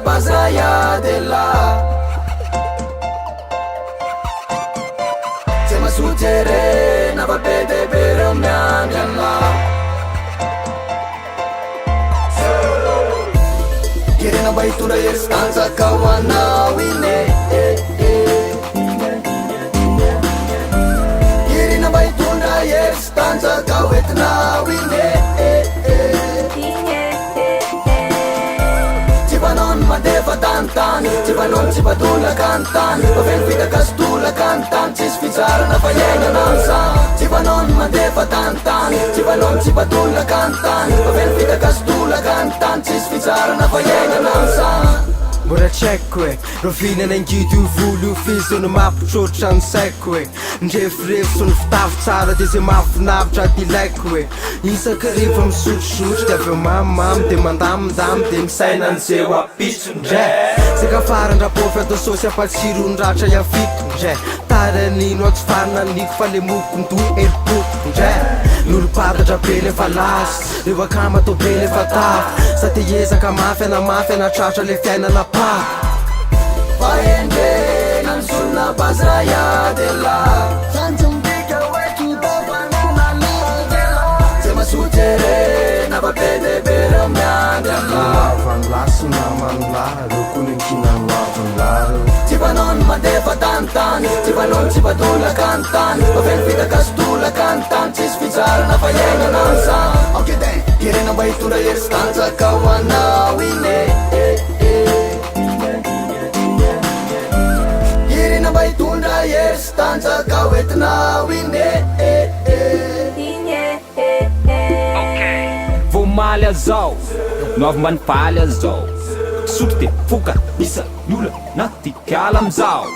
bazaya della se ma suggere na va pede per mia Kirina baitura yer stanza kawana wine Kirina baitunda yer stanza kawetna wine Cipanon madefa tantan Cipanon cipatula kantan Pavelvita kastula kantan Cis fizara na fayenga nansa Cipanon madefa tantan Cipanon cipatula kantan Pavelvita kastula kantan Cis fizara na fayenga nansa Mbola tsaiko e rovinana angidy io volo io fizy no mampitrotitra ny saiko e ndrefirefy so ny fitavy tsara de zay mahafinavitra ty laiko e isaka rehefa misotrosotro de avy eo mamimamy de mandamindamy de misaina an'zay ho apitsondra zay ka farandrapofy atao sosy ampatsirony ratra iafitondra taranino atsy farinaniko fa le mokon-doy eripokondra n'olo-patatra be le fa lasy reo akama atao be le fa tafy sa te ezaka mafy anatratra le fiainana Faende nan sulna bazaya della Sanjung dika wetu dobanana della Se ma suggere na papede per miandella Lavan lasu naman laro kuning kinang lavan laro Cipanon madefa tantan Cipanon cipatula kantan Pavelvita kastula kantan Cis fizara na fayenga nansa Okay then, kirena baitura yer stanza kawana wine Baitunda yer stanza kawetna wine Vou malha zao, nove man palha zao Surte, fuka, isa, nula, nati, kiala amzao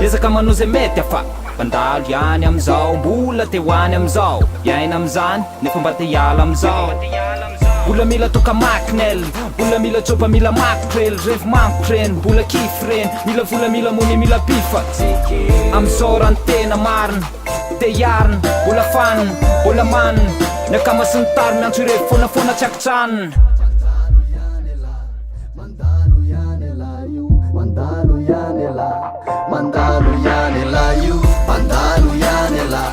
Ezaka manozy mety afa Pandalo ihany amzao, mbola te hoany amzao Iaina amzany, nefa mba te hiala amzao Mbola mila toka maknel, mbola mila tsopa mila makrel Revo mankren, mbola kifren, mila vola mila moni mila pifat Amzao ran tena marina, te yarn, mbola fan, mbola man Nakamasin tar miantso ireo fona tsiakitran Mandalo yanela you, mandalo yanela Mandalo yanela you, mandalo yanela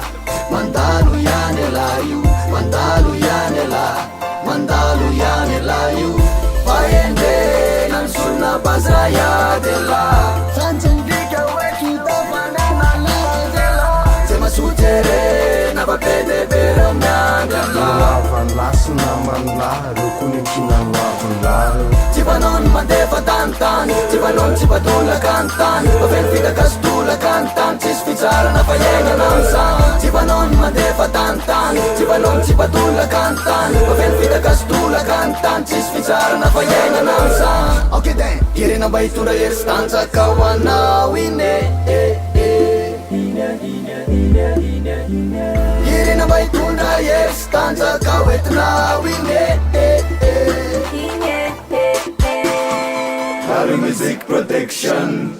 Mandalo yanela you, mandalo yanela Mandalo yanela you Faende nan sulna bazaya della Sanjung dika wetu dobanana della Se ma suggere na papede per miandella Lavan lasu naman laro kuning kinang lavan laro Cipanon madefa tantan Cipanon cipatula kantan Pavelvita kastula kantan Cis fizara na fayenga nansa Cipanon madefa tantan Cipanon cipatula kantan Pavelvita kastula kantan Cis fizara na fayenga nansa Okay then, kirena baitura yer stanza kawana wine Kirena baitunda yer stanza kawetna wine Haru Music Protection